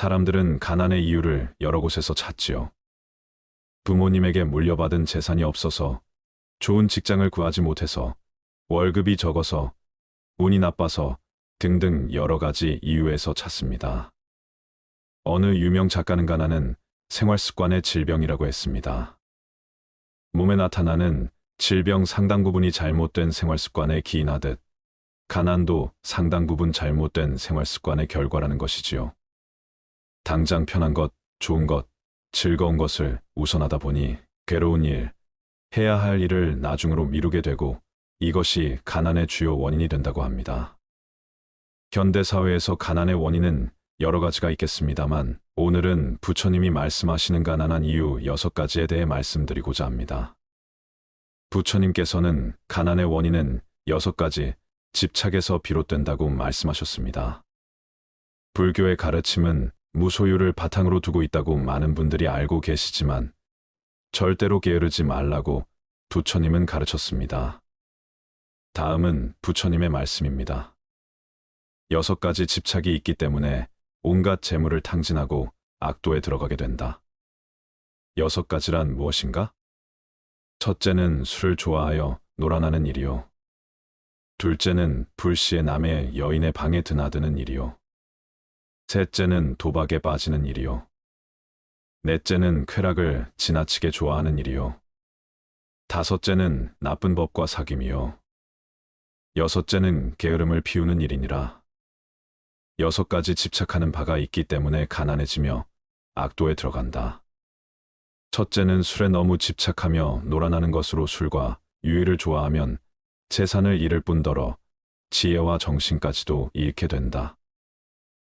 사람들은 가난의 이유를 여러 곳에서 찾지요. 부모님에게 물려받은 재산이 없어서, 좋은 직장을 구하지 못해서, 월급이 적어서, 운이 나빠서 등등 여러 가지 이유에서 찾습니다. 어느 유명 작가는 가난은 생활 습관의 질병이라고 했습니다. 몸에 나타나는 질병 상당 부분이 잘못된 생활 습관에 기인하듯 가난도 상당 부분 잘못된 생활 습관의 결과라는 것이지요. 당장 편한 것, 좋은 것, 즐거운 것을 우선하다 보니 괴로운 일, 해야 할 일을 나중으로 미루게 되고 이것이 가난의 주요 원인이 된다고 합니다. 현대사회에서 가난의 원인은 여러 가지가 있겠습니다만 오늘은 부처님이 말씀하시는 가난한 이유 6가지에 대해 말씀드리고자 합니다. 부처님께서는 가난의 원인은 6가지 집착에서 비롯된다고 말씀하셨습니다. 불교의 가르침은 무소유를 바탕으로 두고 있다고 많은 분들이 알고 계시지만 절대로 게으르지 말라고 부처님은 가르쳤습니다. 다음은 부처님의 말씀입니다. 6가지 집착이 있기 때문에 온갖 재물을 탕진하고 악도에 들어가게 된다. 6가지란 무엇인가? 첫째는 술을 좋아하여 놀아나는 일이요. 둘째는 불시에 남의 여인의 방에 드나드는 일이요. 셋째는 도박에 빠지는 일이요. 넷째는 쾌락을 지나치게 좋아하는 일이요. 다섯째는 나쁜 법과 사귐이요. 여섯째는 게으름을 피우는 일이니라. 6가지 집착하는 바가 있기 때문에 가난해지며 악도에 들어간다. 첫째는 술에 너무 집착하며 놀아나는 것으로 술과 유의를 좋아하면 재산을 잃을 뿐더러 지혜와 정신까지도 잃게 된다.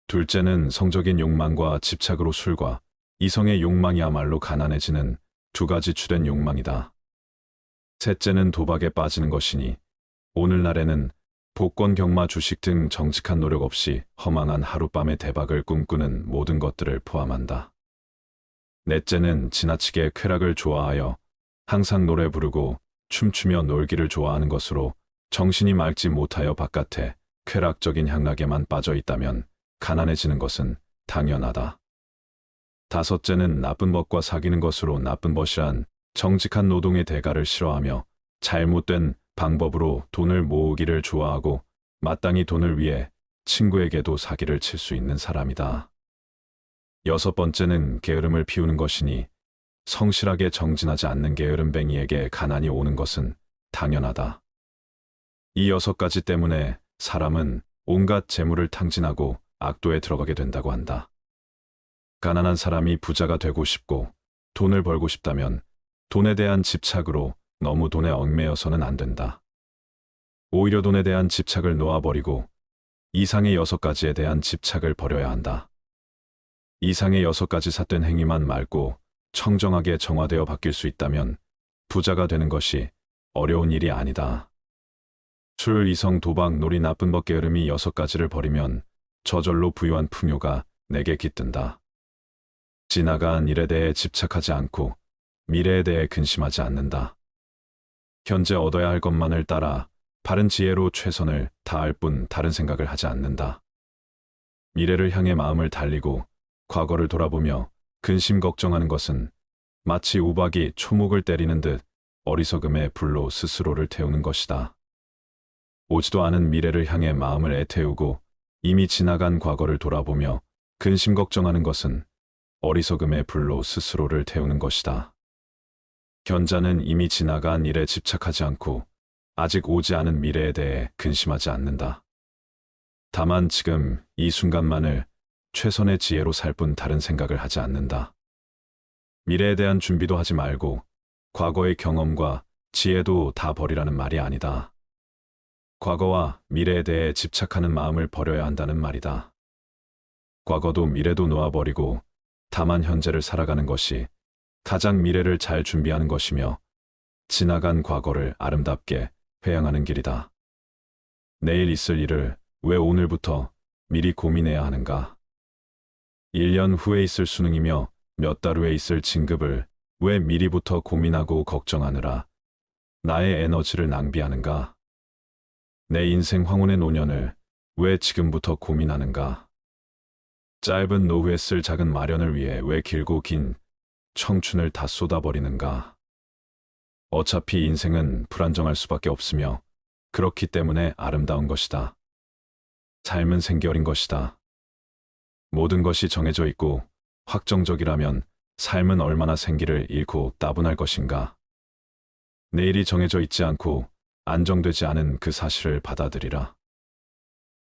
둘째는 성적인 욕망과 집착으로 술과 이성의 욕망이야말로 가난해지는 2가지 주된 욕망이다. 셋째는 도박에 빠지는 것이니 오늘날에는 복권, 경마, 주식 등 정직한 노력 없이 허망한 하룻밤의 대박을 꿈꾸는 모든 것들을 포함한다. 넷째는 지나치게 쾌락을 좋아하여 항상 노래 부르고 춤추며 놀기를 좋아하는 것으로 정신이 맑지 못하여 바깥에 쾌락적인 향락에만 빠져 있다면 가난해지는 것은 당연하다. 다섯째는 나쁜 법과 사귀는 것으로 나쁜 것이란 정직한 노동의 대가를 싫어하며 잘못된 방법으로 돈을 모으기를 좋아하고 마땅히 돈을 위해 친구에게도 사기를 칠 수 있는 사람이다. 6번째는 게으름을 피우는 것이니 성실하게 정진하지 않는 게으름뱅이에게 가난이 오는 것은 당연하다. 이 6가지 때문에 사람은 온갖 재물을 탕진하고 악도에 들어가게 된다고 한다. 가난한 사람이 부자가 되고 싶고 돈을 벌고 싶다면 돈에 대한 집착으로 너무 돈에 얽매여서는 안 된다. 오히려 돈에 대한 집착을 놓아버리고 이상의 6가지에 대한 집착을 버려야 한다. 이상의 6가지 삿된 행위만 맑고 청정하게 정화되어 바뀔 수 있다면 부자가 되는 것이 어려운 일이 아니다. 술, 이성, 도박, 놀이, 나쁜 법, 게으름이 6가지를 버리면 저절로 부유한 풍요가 내게 깃든다. 지나간 일에 대해 집착하지 않고 미래에 대해 근심하지 않는다. 현재 얻어야 할 것만을 따라 바른 지혜로 최선을 다할 뿐 다른 생각을 하지 않는다. 미래를 향해 마음을 달리고 과거를 돌아보며 근심 걱정하는 것은 마치 우박이 초목을 때리는 듯 어리석음의 불로 스스로를 태우는 것이다. 오지도 않은 미래를 향해 마음을 애태우고 이미 지나간 과거를 돌아보며 근심 걱정하는 것은 어리석음의 불로 스스로를 태우는 것이다. 현자는 이미 지나간 일에 집착하지 않고 아직 오지 않은 미래에 대해 근심하지 않는다. 다만 지금 이 순간만을 최선의 지혜로 살 뿐 다른 생각을 하지 않는다. 미래에 대한 준비도 하지 말고 과거의 경험과 지혜도 다 버리라는 말이 아니다. 과거와 미래에 대해 집착하는 마음을 버려야 한다는 말이다. 과거도 미래도 놓아버리고 다만 현재를 살아가는 것이 가장 미래를 잘 준비하는 것이며 지나간 과거를 아름답게 회양하는 길이다. 내일 있을 일을 왜 오늘부터 미리 고민해야 하는가? 1년 후에 있을 수능이며 몇 달 후에 있을 진급을 왜 미리부터 고민하고 걱정하느라 나의 에너지를 낭비하는가? 내 인생 황혼의 노년을 왜 지금부터 고민하는가? 짧은 노후에 쓸 작은 마련을 위해 왜 길고 긴 청춘을 다 쏟아버리는가? 어차피 인생은 불안정할 수밖에 없으며 그렇기 때문에 아름다운 것이다. 삶은 생기 어린 것이다. 모든 것이 정해져 있고 확정적이라면 삶은 얼마나 생기를 잃고 따분할 것인가? 내일이 정해져 있지 않고 안정되지 않은 그 사실을 받아들이라.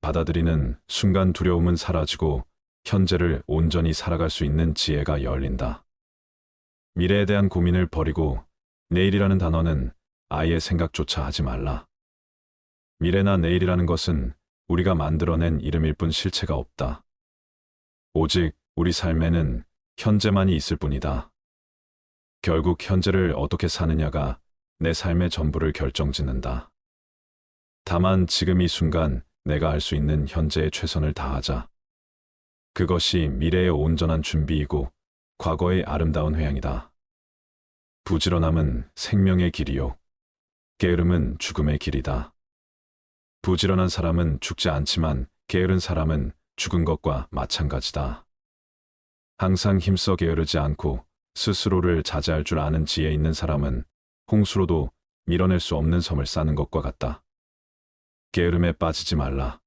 받아들이는 순간 두려움은 사라지고 현재를 온전히 살아갈 수 있는 지혜가 열린다. 미래에 대한 고민을 버리고 내일이라는 단어는 아예 생각조차 하지 말라. 미래나 내일이라는 것은 우리가 만들어낸 이름일 뿐 실체가 없다. 오직 우리 삶에는 현재만이 있을 뿐이다. 결국 현재를 어떻게 사느냐가 내 삶의 전부를 결정짓는다. 다만 지금 이 순간 내가 할 수 있는 현재의 최선을 다하자. 그것이 미래의 온전한 준비이고 과거의 아름다운 회양이다. 부지런함은 생명의 길이요. 게으름은 죽음의 길이다. 부지런한 사람은 죽지 않지만 게으른 사람은 죽은 것과 마찬가지다. 항상 힘써 게으르지 않고 스스로를 자제할 줄 아는 지혜 있는 사람은 홍수로도 밀어낼 수 없는 섬을 쌓는 것과 같다. 게으름에 빠지지 말라.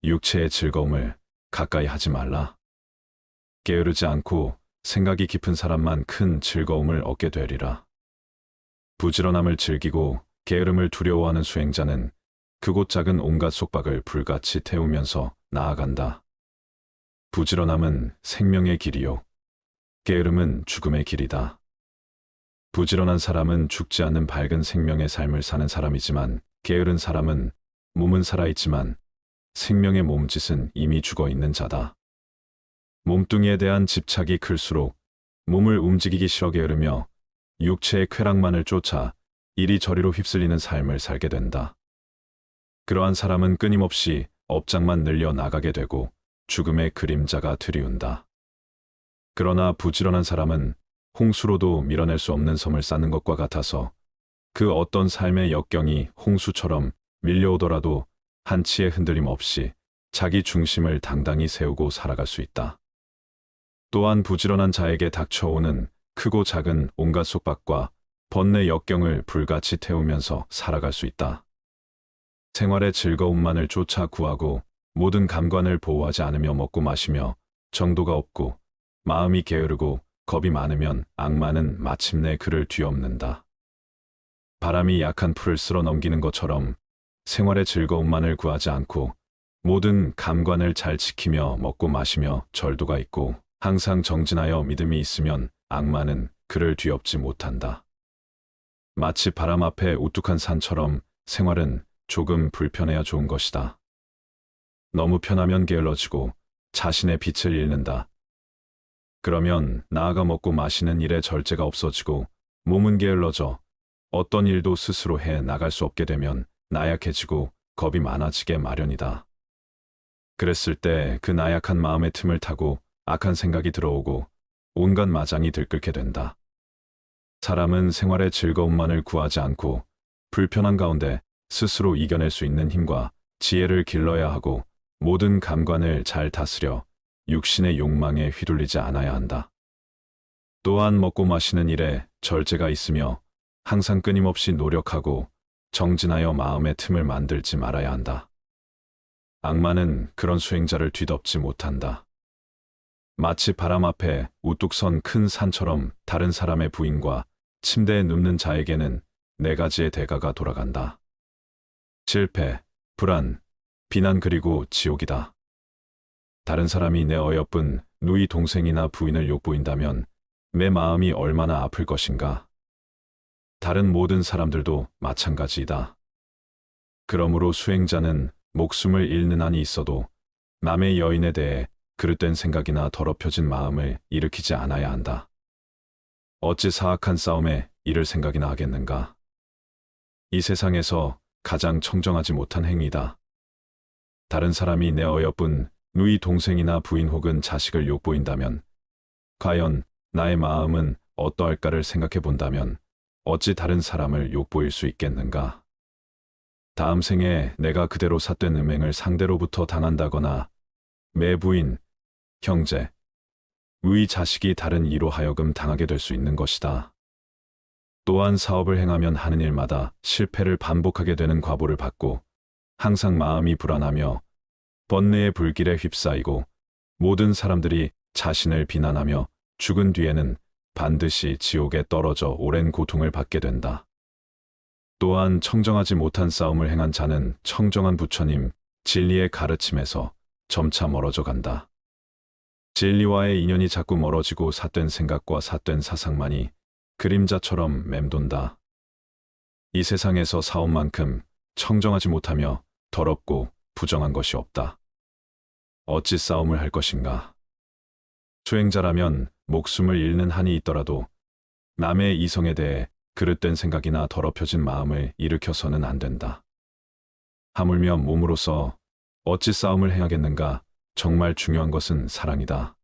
육체의 즐거움을 가까이 하지 말라. 게으르지 않고 생각이 깊은 사람만 큰 즐거움을 얻게 되리라. 부지런함을 즐기고 게으름을 두려워하는 수행자는 크고 작은 온갖 속박을 불같이 태우면서 나아간다. 부지런함은 생명의 길이요. 게으름은 죽음의 길이다. 부지런한 사람은 죽지 않는 밝은 생명의 삶을 사는 사람이지만 게으른 사람은 몸은 살아있지만 생명의 몸짓은 이미 죽어있는 자다. 몸뚱이에 대한 집착이 클수록 몸을 움직이기 싫어 게으르며 육체의 쾌락만을 쫓아 이리저리로 휩쓸리는 삶을 살게 된다. 그러한 사람은 끊임없이 업장만 늘려 나가게 되고 죽음의 그림자가 드리운다. 그러나 부지런한 사람은 홍수로도 밀어낼 수 없는 섬을 쌓는 것과 같아서 그 어떤 삶의 역경이 홍수처럼 밀려오더라도 한치의 흔들림 없이 자기 중심을 당당히 세우고 살아갈 수 있다. 또한 부지런한 자에게 닥쳐오는 크고 작은 온갖 속박과 번뇌 역경을 불같이 태우면서 살아갈 수 있다. 생활의 즐거움만을 쫓아 구하고 모든 감관을 보호하지 않으며 먹고 마시며 정도가 없고 마음이 게으르고 겁이 많으면 악마는 마침내 그를 뒤엎는다. 바람이 약한 풀을 쓸어 넘기는 것처럼 생활의 즐거움만을 구하지 않고 모든 감관을 잘 지키며 먹고 마시며 절도가 있고 항상 정진하여 믿음이 있으면 악마는 그를 뒤엎지 못한다. 마치 바람 앞에 우뚝한 산처럼 생활은 조금 불편해야 좋은 것이다. 너무 편하면 게을러지고 자신의 빛을 잃는다. 그러면 나아가 먹고 마시는 일에 절제가 없어지고 몸은 게을러져 어떤 일도 스스로 해 나갈 수 없게 되면 나약해지고 겁이 많아지게 마련이다. 그랬을 때 그 나약한 마음의 틈을 타고 악한 생각이 들어오고 온갖 마장이 들끓게 된다. 사람은 생활의 즐거움만을 구하지 않고 불편한 가운데 스스로 이겨낼 수 있는 힘과 지혜를 길러야 하고 모든 감관을 잘 다스려 육신의 욕망에 휘둘리지 않아야 한다. 또한 먹고 마시는 일에 절제가 있으며 항상 끊임없이 노력하고 정진하여 마음의 틈을 만들지 말아야 한다. 악마는 그런 수행자를 뒤덮지 못한다. 마치 바람 앞에 우뚝 선 큰 산처럼 다른 사람의 부인과 침대에 눕는 자에게는 네 가지의 대가가 돌아간다. 실패, 불안, 비난 그리고 지옥이다. 다른 사람이 내 어여쁜 누이 동생이나 부인을 욕보인다면 내 마음이 얼마나 아플 것인가. 다른 모든 사람들도 마찬가지이다. 그러므로 수행자는 목숨을 잃는 한이 있어도 남의 여인에 대해 그릇된 생각이나 더럽혀진 마음을 일으키지 않아야 한다. 어찌 사악한 싸움에 이를 생각이나 하겠는가. 이 세상에서 가장 청정하지 못한 행위다. 다른 사람이 내 어여쁜 누이 동생이나 부인 혹은 자식을 욕보인다면 과연 나의 마음은 어떠할까를 생각해 본다면 어찌 다른 사람을 욕보일 수 있겠는가. 다음 생에 내가 그대로 삿된 음행을 상대로부터 당한다거나 매 부인, 형제, 의 자식이 다른 이로 하여금 당하게 될 수 있는 것이다. 또한 사업을 행하면 하는 일마다 실패를 반복하게 되는 과보를 받고 항상 마음이 불안하며 번뇌의 불길에 휩싸이고 모든 사람들이 자신을 비난하며 죽은 뒤에는 반드시 지옥에 떨어져 오랜 고통을 받게 된다. 또한 청정하지 못한 싸움을 행한 자는 청정한 부처님 진리의 가르침에서 점차 멀어져 간다. 진리와의 인연이 자꾸 멀어지고 삿된 생각과 삿된 사상만이 그림자처럼 맴돈다. 이 세상에서 사업만큼 청정하지 못하며 더럽고 부정한 것이 없다. 어찌 싸움을 할 것인가? 수행자라면 목숨을 잃는 한이 있더라도 남의 이성에 대해 그릇된 생각이나 더럽혀진 마음을 일으켜서는 안 된다. 하물며 몸으로서 어찌 싸움을 해야겠는가? 정말 중요한 것은 사랑이다.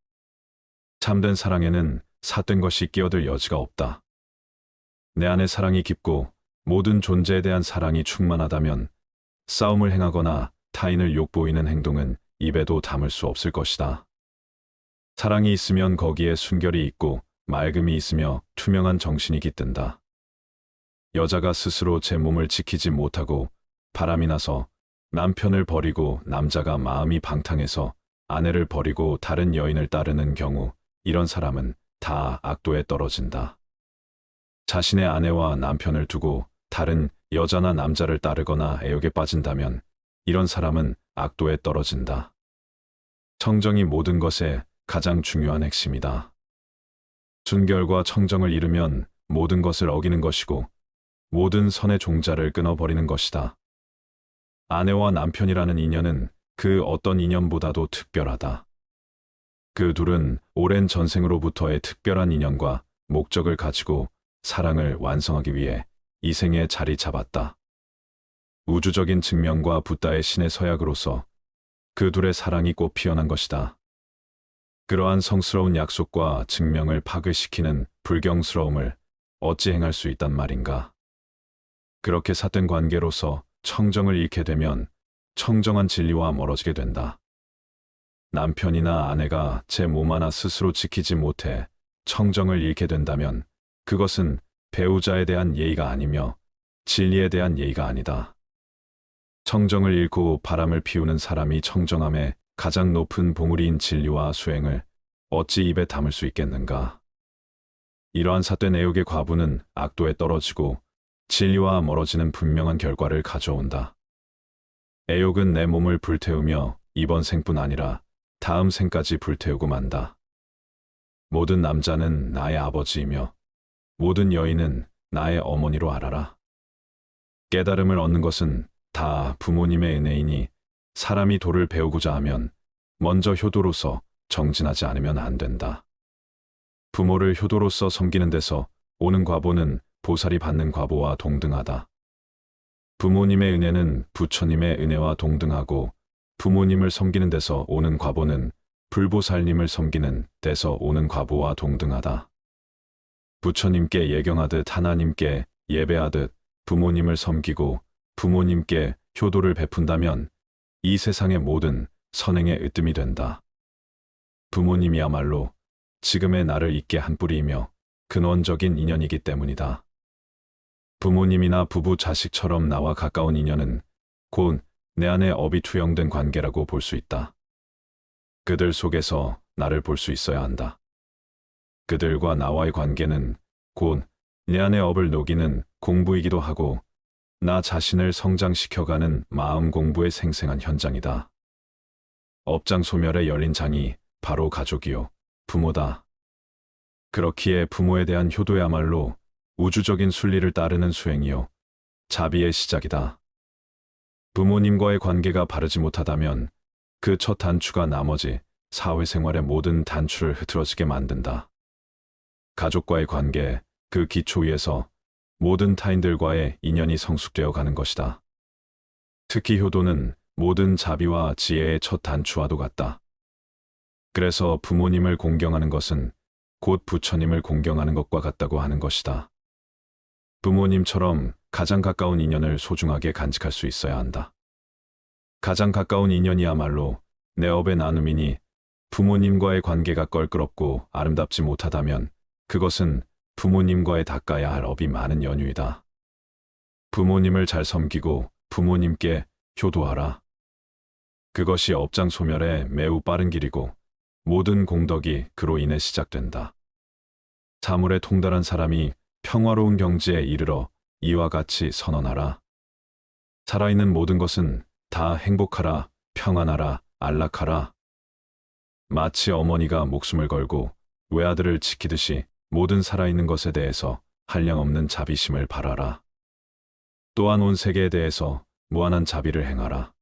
참된 사랑에는 삿된 것이 끼어들 여지가 없다. 내 안에 사랑이 깊고 모든 존재에 대한 사랑이 충만하다면 싸움을 행하거나 타인을 욕보이는 행동은 입에도 담을 수 없을 것이다. 사랑이 있으면 거기에 순결이 있고 맑음이 있으며 투명한 정신이 깃든다. 여자가 스스로 제 몸을 지키지 못하고 바람이 나서 남편을 버리고 남자가 마음이 방탕해서 아내를 버리고 다른 여인을 따르는 경우 이런 사람은 다 악도에 떨어진다. 자신의 아내와 남편을 두고 다른 여자나 남자를 따르거나 애욕에 빠진다면 이런 사람은 악도에 떨어진다. 청정이 모든 것의 가장 중요한 핵심이다. 순결과 청정을 잃으면 모든 것을 어기는 것이고 모든 선의 종자를 끊어버리는 것이다. 아내와 남편이라는 인연은 그 어떤 인연보다도 특별하다. 그 둘은 오랜 전생으로부터의 특별한 인연과 목적을 가지고 사랑을 완성하기 위해 이 생에 자리 잡았다. 우주적인 증명과 붓다의 신의 서약으로서 그 둘의 사랑이 꽃 피어난 것이다. 그러한 성스러운 약속과 증명을 파괴시키는 불경스러움을 어찌 행할 수 있단 말인가. 그렇게 삿된 관계로서 청정을 잃게 되면 청정한 진리와 멀어지게 된다. 남편이나 아내가 제 몸 하나 스스로 지키지 못해 청정을 잃게 된다면 그것은 배우자에 대한 예의가 아니며 진리에 대한 예의가 아니다. 청정을 잃고 바람을 피우는 사람이 청정함의 가장 높은 봉우리인 진리와 수행을 어찌 입에 담을 수 있겠는가. 이러한 삿된 애욕의 과부는 악도에 떨어지고 진리와 멀어지는 분명한 결과를 가져온다. 애욕은 내 몸을 불태우며 이번 생뿐 아니라 다음 생까지 불태우고 만다. 모든 남자는 나의 아버지이며 모든 여인은 나의 어머니로 알아라. 깨달음을 얻는 것은 다 부모님의 은혜이니 사람이 도를 배우고자 하면 먼저 효도로서 정진하지 않으면 안 된다. 부모를 효도로서 섬기는 데서 오는 과보는 보살이 받는 과보와 동등하다. 부모님의 은혜는 부처님의 은혜와 동등하고 부모님을 섬기는 데서 오는 과보는 불보살님을 섬기는 데서 오는 과보와 동등하다. 부처님께 예경하듯 하나님께 예배하듯 부모님을 섬기고 부모님께 효도를 베푼다면 이 세상의 모든 선행의 으뜸이 된다. 부모님이야말로 지금의 나를 있게 한 뿌리이며 근원적인 인연이기 때문이다. 부모님이나 부부 자식처럼 나와 가까운 인연은 곧 내 안에 업이 투영된 관계라고 볼 수 있다. 그들 속에서 나를 볼 수 있어야 한다. 그들과 나와의 관계는 곧 내 안의 업을 녹이는 공부이기도 하고 나 자신을 성장시켜가는 마음 공부의 생생한 현장이다. 업장 소멸에 열린 장이 바로 가족이요, 부모다. 그렇기에 부모에 대한 효도야말로 우주적인 순리를 따르는 수행이요, 자비의 시작이다. 부모님과의 관계가 바르지 못하다면 그 첫 단추가 나머지 사회생활의 모든 단추를 흐트러지게 만든다. 가족과의 관계, 그 기초 위에서 모든 타인들과의 인연이 성숙되어 가는 것이다. 특히 효도는 모든 자비와 지혜의 첫 단추와도 같다. 그래서 부모님을 공경하는 것은 곧 부처님을 공경하는 것과 같다고 하는 것이다. 부모님처럼 가장 가까운 인연을 소중하게 간직할 수 있어야 한다. 가장 가까운 인연이야말로 내 업의 나눔이니 부모님과의 관계가 껄끄럽고 아름답지 못하다면 그것은 부모님과의 닦아야 할 업이 많은 연유이다. 부모님을 잘 섬기고 부모님께 효도하라. 그것이 업장 소멸에 매우 빠른 길이고 모든 공덕이 그로 인해 시작된다. 사물에 통달한 사람이 평화로운 경지에 이르러 이와 같이 선언하라. 살아있는 모든 것은 다 행복하라, 평안하라, 안락하라. 마치 어머니가 목숨을 걸고 외아들을 지키듯이 모든 살아있는 것에 대해서 한량없는 자비심을 바라라. 또한 온 세계에 대해서 무한한 자비를 행하라.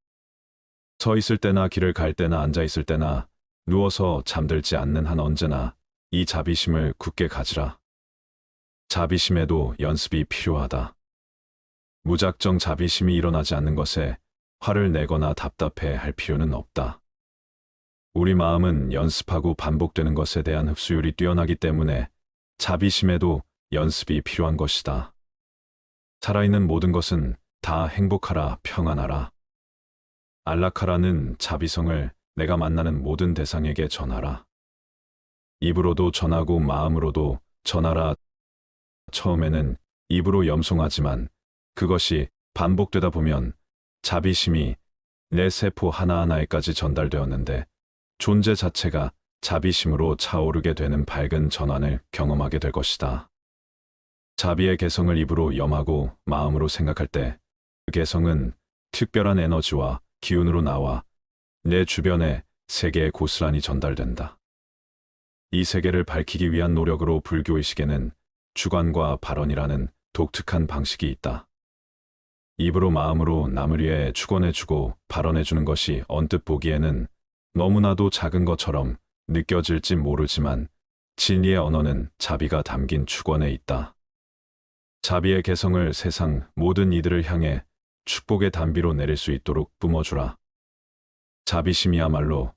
서 있을 때나 길을 갈 때나 앉아 있을 때나 누워서 잠들지 않는 한 언제나 이 자비심을 굳게 가지라. 자비심에도 연습이 필요하다. 무작정 자비심이 일어나지 않는 것에 화를 내거나 답답해 할 필요는 없다. 우리 마음은 연습하고 반복되는 것에 대한 흡수율이 뛰어나기 때문에 자비심에도 연습이 필요한 것이다. 살아있는 모든 것은 다 행복하라, 평안하라. 안락하라는 자비성을 내가 만나는 모든 대상에게 전하라. 입으로도 전하고 마음으로도 전하라. 처음에는 입으로 염송하지만 그것이 반복되다 보면 자비심이 내 세포 하나하나에까지 전달되었는데 존재 자체가 자비심으로 차오르게 되는 밝은 전환을 경험하게 될 것이다. 자비의 개성을 입으로 염하고 마음으로 생각할 때 그 개성은 특별한 에너지와 기운으로 나와 내 주변의 세계에 고스란히 전달된다. 이 세계를 밝히기 위한 노력으로 불교의식에는 주관과 발언이라는 독특한 방식이 있다. 입으로 마음으로 남을 위해 축원해주고 발언해주는 것이 언뜻 보기에는 너무나도 작은 것처럼 느껴질지 모르지만 진리의 언어는 자비가 담긴 축원에 있다. 자비의 개성을 세상 모든 이들을 향해 축복의 단비로 내릴 수 있도록 뿜어주라. 자비심이야말로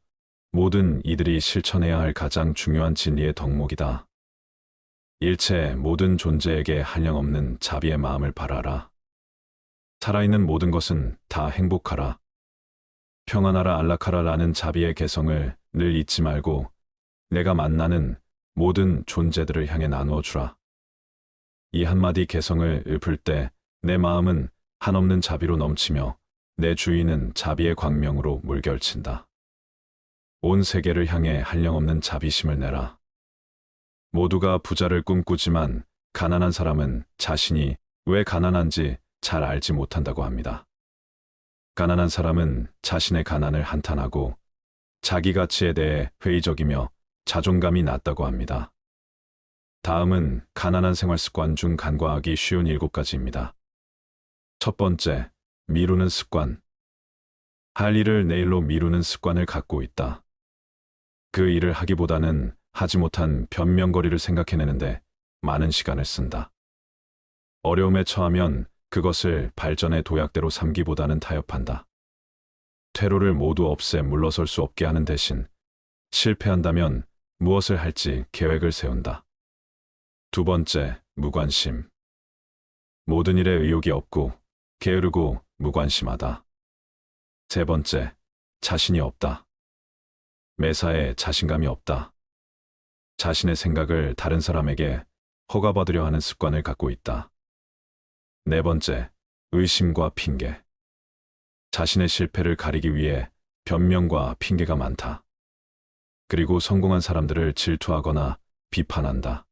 모든 이들이 실천해야 할 가장 중요한 진리의 덕목이다. 일체 모든 존재에게 한량없는 자비의 마음을 바라라. 살아있는 모든 것은 다 행복하라. 평안하라, 안락하라라는 자비의 개성을 늘 잊지 말고 내가 만나는 모든 존재들을 향해 나누어 주라. 이 한마디 개성을 읊을 때 내 마음은 한없는 자비로 넘치며 내 주위는 자비의 광명으로 물결친다. 온 세계를 향해 한량없는 자비심을 내라. 모두가 부자를 꿈꾸지만 가난한 사람은 자신이 왜 가난한지 잘 알지 못한다고 합니다. 가난한 사람은 자신의 가난을 한탄하고 자기 가치에 대해 회의적이며 자존감이 낮다고 합니다. 다음은 가난한 생활 습관 중 간과하기 쉬운 7가지입니다. 첫 번째, 미루는 습관. 할 일을 내일로 미루는 습관을 갖고 있다. 그 일을 하기보다는 하지 못한 변명거리를 생각해내는데 많은 시간을 쓴다. 어려움에 처하면 그것을 발전의 도약대로 삼기보다는 타협한다. 퇴로를 모두 없애 물러설 수 없게 하는 대신 실패한다면 무엇을 할지 계획을 세운다. 두 번째, 무관심. 모든 일에 의욕이 없고 게으르고 무관심하다. 세 번째, 자신이 없다. 매사에 자신감이 없다. 자신의 생각을 다른 사람에게 허가받으려 하는 습관을 갖고 있다. 네 번째, 의심과 핑계. 자신의 실패를 가리기 위해 변명과 핑계가 많다. 그리고 성공한 사람들을 질투하거나 비판한다.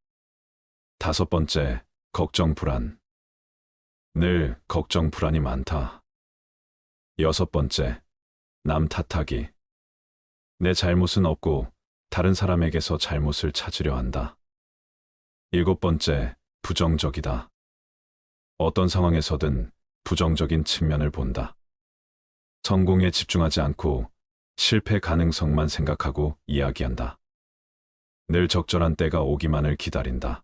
다섯 번째, 걱정 불안. 늘 걱정 불안이 많다. 여섯 번째, 남 탓하기. 내 잘못은 없고 다른 사람에게서 잘못을 찾으려 한다. 일곱 번째, 부정적이다. 어떤 상황에서든 부정적인 측면을 본다. 성공에 집중하지 않고 실패 가능성만 생각하고 이야기한다. 늘 적절한 때가 오기만을 기다린다.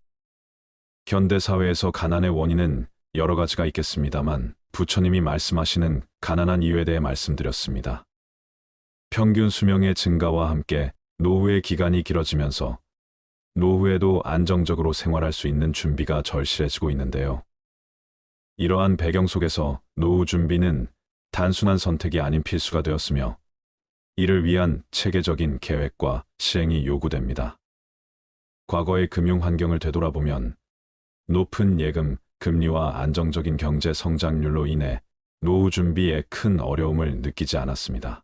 현대사회에서 가난의 원인은 여러 가지가 있겠습니다만 부처님이 말씀하시는 가난한 이유에 대해 말씀드렸습니다. 평균 수명의 증가와 함께 노후의 기간이 길어지면서 노후에도 안정적으로 생활할 수 있는 준비가 절실해지고 있는데요. 이러한 배경 속에서 노후 준비는 단순한 선택이 아닌 필수가 되었으며 이를 위한 체계적인 계획과 시행이 요구됩니다. 과거의 금융 환경을 되돌아보면 높은 예금, 금리와 안정적인 경제 성장률로 인해 노후 준비에 큰 어려움을 느끼지 않았습니다.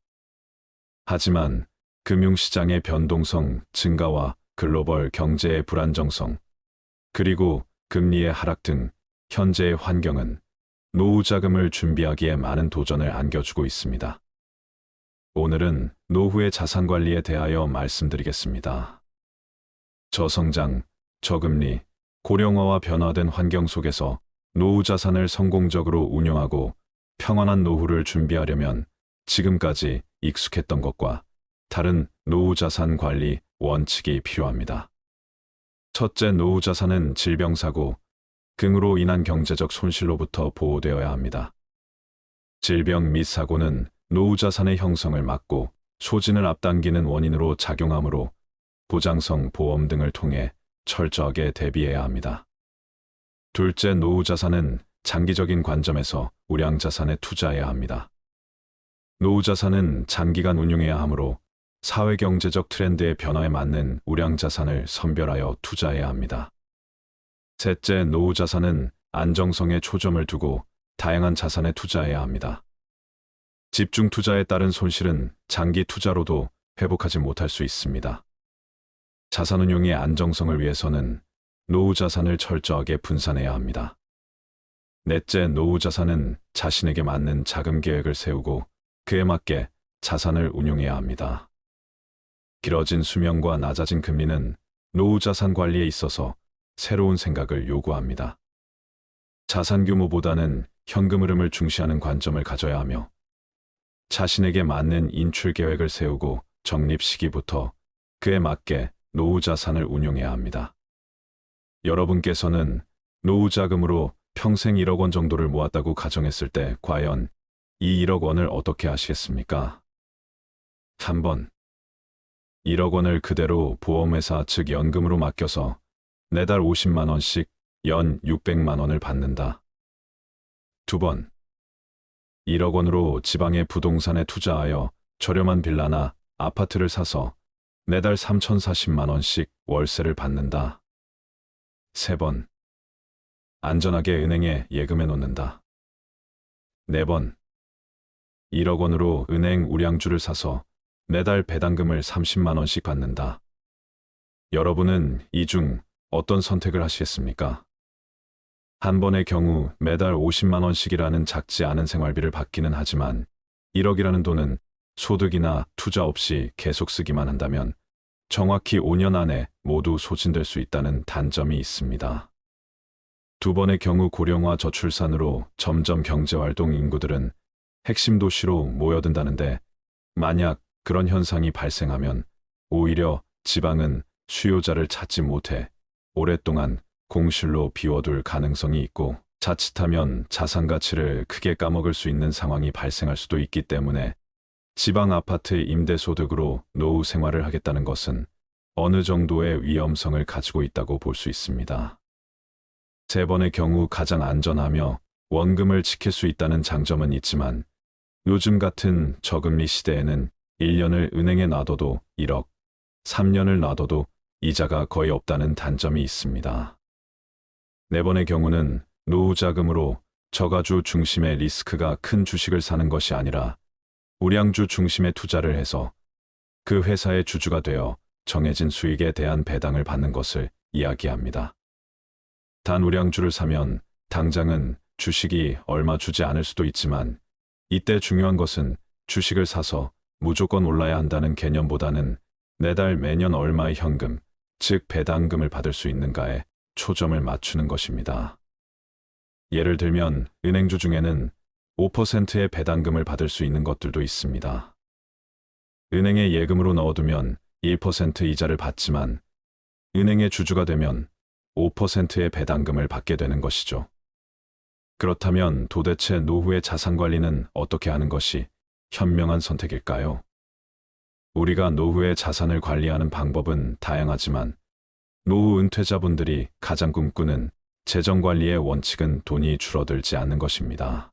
하지만 금융시장의 변동성 증가와 글로벌 경제의 불안정성, 그리고 금리의 하락 등 현재의 환경은 노후 자금을 준비하기에 많은 도전을 안겨주고 있습니다. 오늘은 노후의 자산 관리에 대하여 말씀드리겠습니다. 저성장, 저금리, 고령화와 변화된 환경 속에서 노후 자산을 성공적으로 운용하고 평안한 노후를 준비하려면 지금까지 익숙했던 것과 다른 노후 자산 관리 원칙이 필요합니다. 첫째, 노후 자산은 질병사고, 등으로 인한 경제적 손실로부터 보호되어야 합니다. 질병 및 사고는 노후 자산의 형성을 막고 소진을 앞당기는 원인으로 작용하므로 보장성 보험 등을 통해 철저하게 대비해야 합니다. 둘째, 노후 자산은 장기적인 관점에서 우량 자산에 투자해야 합니다. 노후 자산은 장기간 운용해야 하므로 사회경제적 트렌드의 변화에 맞는 우량 자산을 선별하여 투자해야 합니다. 셋째, 노후 자산은 안정성에 초점을 두고 다양한 자산에 투자해야 합니다. 집중 투자에 따른 손실은 장기 투자로도 회복하지 못할 수 있습니다. 자산 운용의 안정성을 위해서는 노후 자산을 철저하게 분산해야 합니다. 넷째, 노후 자산은 자신에게 맞는 자금 계획을 세우고 그에 맞게 자산을 운용해야 합니다. 길어진 수명과 낮아진 금리는 노후 자산 관리에 있어서 새로운 생각을 요구합니다. 자산 규모보다는 현금 흐름을 중시하는 관점을 가져야 하며 자신에게 맞는 인출 계획을 세우고 적립 시기부터 그에 맞게 노후 자산을 운용해야 합니다. 여러분께서는 노후 자금으로 평생 1억 원 정도를 모았다고 가정했을 때 과연 이 1억 원을 어떻게 하시겠습니까? 3번. 1억 원을 그대로 보험회사 즉 연금으로 맡겨서 매달 50만 원씩 연 600만 원을 받는다. 2번. 1억 원으로 지방의 부동산에 투자하여 저렴한 빌라나 아파트를 사서 매달 3,040만 원씩 월세를 받는다. 3번. 안전하게 은행에 예금해 놓는다. 4번. 1억 원으로 은행 우량주를 사서 매달 배당금을 30만 원씩 받는다. 여러분은 이 중 어떤 선택을 하시겠습니까? 한 번의 경우 매달 50만 원씩이라는 작지 않은 생활비를 받기는 하지만 1억이라는 돈은 소득이나 투자 없이 계속 쓰기만 한다면 정확히 5년 안에 모두 소진될 수 있다는 단점이 있습니다. 두 번의 경우 고령화 저출산으로 점점 경제활동 인구들은 핵심 도시로 모여든다는데 만약 그런 현상이 발생하면 오히려 지방은 수요자를 찾지 못해 오랫동안 공실로 비워둘 가능성이 있고 자칫하면 자산 가치를 크게 까먹을 수 있는 상황이 발생할 수도 있기 때문에 지방 아파트 임대소득으로 노후 생활을 하겠다는 것은 어느 정도의 위험성을 가지고 있다고 볼 수 있습니다. 세 번의 경우 가장 안전하며 원금을 지킬 수 있다는 장점은 있지만 요즘 같은 저금리 시대에는 1년을 은행에 놔둬도 1억, 3년을 놔둬도 이자가 거의 없다는 단점이 있습니다. 네 번의 경우는 노후 자금으로 저가주 중심의 리스크가 큰 주식을 사는 것이 아니라 우량주 중심의 투자를 해서 그 회사의 주주가 되어 정해진 수익에 대한 배당을 받는 것을 이야기합니다. 단 우량주를 사면 당장은 주식이 얼마 주지 않을 수도 있지만 이때 중요한 것은 주식을 사서 무조건 올라야 한다는 개념보다는 매달 매년 얼마의 현금, 즉 배당금을 받을 수 있는가에 초점을 맞추는 것입니다. 예를 들면 은행주 중에는 5%의 배당금을 받을 수 있는 것들도 있습니다. 은행에 예금으로 넣어두면 1% 이자를 받지만 은행의 주주가 되면 5%의 배당금을 받게 되는 것이죠. 그렇다면 도대체 노후의 자산 관리는 어떻게 하는 것이 현명한 선택일까요? 우리가 노후의 자산을 관리하는 방법은 다양하지만 노후 은퇴자분들이 가장 꿈꾸는 재정관리의 원칙은 돈이 줄어들지 않는 것입니다.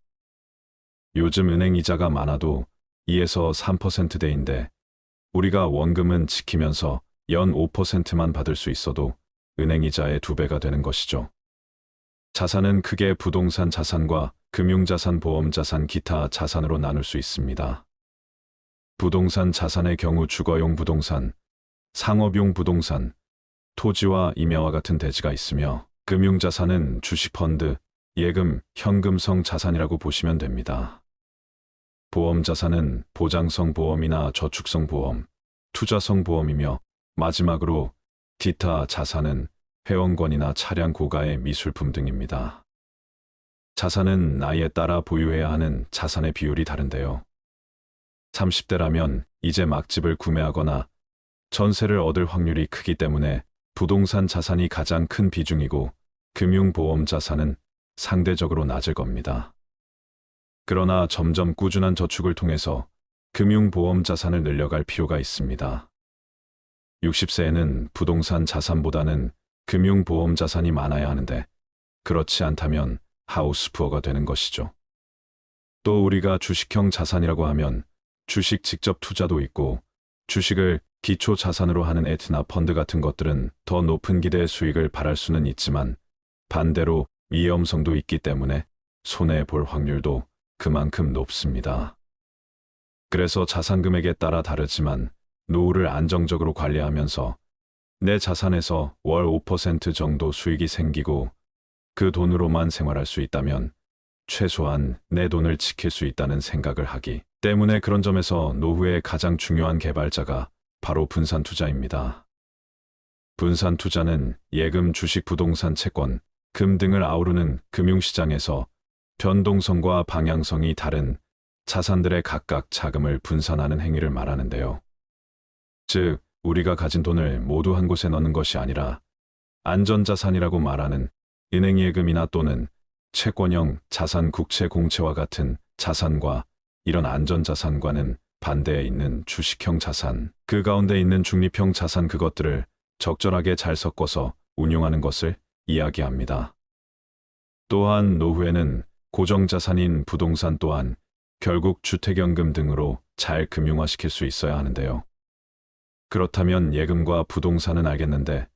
요즘 은행 이자가 많아도 2에서 3%대인데 우리가 원금은 지키면서 연 5%만 받을 수 있어도 은행 이자의 2배가 되는 것이죠. 자산은 크게 부동산 자산과 금융자산, 보험자산, 기타 자산으로 나눌 수 있습니다. 부동산 자산의 경우 주거용 부동산, 상업용 부동산, 토지와 임야와 같은 대지가 있으며 금융자산은 주식펀드, 예금, 현금성 자산이라고 보시면 됩니다. 보험자산은 보장성 보험이나 저축성 보험, 투자성 보험이며 마지막으로 기타 자산은 회원권이나 차량 고가의 미술품 등입니다. 자산은 나이에 따라 보유해야 하는 자산의 비율이 다른데요. 30대라면 이제 막 집을 구매하거나 전세를 얻을 확률이 크기 때문에 부동산 자산이 가장 큰 비중이고 금융보험 자산은 상대적으로 낮을 겁니다. 그러나 점점 꾸준한 저축을 통해서 금융보험 자산을 늘려갈 필요가 있습니다. 60세에는 부동산 자산보다는 금융보험 자산이 많아야 하는데 그렇지 않다면 하우스푸어가 되는 것이죠. 또 우리가 주식형 자산이라고 하면 주식 직접 투자도 있고 주식을 기초 자산으로 하는 에트나 펀드 같은 것들은 더 높은 기대의 수익을 바랄 수는 있지만 반대로 위험성도 있기 때문에 손해볼 확률도 그만큼 높습니다. 그래서 자산 금액에 따라 다르지만 노후를 안정적으로 관리하면서 내 자산에서 월 5% 정도 수익이 생기고 그 돈으로만 생활할 수 있다면 최소한 내 돈을 지킬 수 있다는 생각을 하기 때문에 그런 점에서 노후의 가장 중요한 개발자가 바로 분산 투자입니다. 분산 투자는 예금, 주식, 부동산, 채권, 금 등을 아우르는 금융시장에서 변동성과 방향성이 다른 자산들의 각각 자금을 분산하는 행위를 말하는데요. 즉, 우리가 가진 돈을 모두 한 곳에 넣는 것이 아니라 안전자산이라고 말하는 은행 예금이나 또는 채권형 자산, 국채, 공채와 같은 자산과 이런 안전자산과는 반대에 있는 주식형 자산, 그 가운데 있는 중립형 자산, 그것들을 적절하게 잘 섞어서 운용하는 것을 이야기합니다. 또한 노후에는 고정자산인 부동산 또한 결국 주택연금 등으로 잘 금융화시킬 수 있어야 하는데요. 그렇다면 예금과 부동산은 알겠는데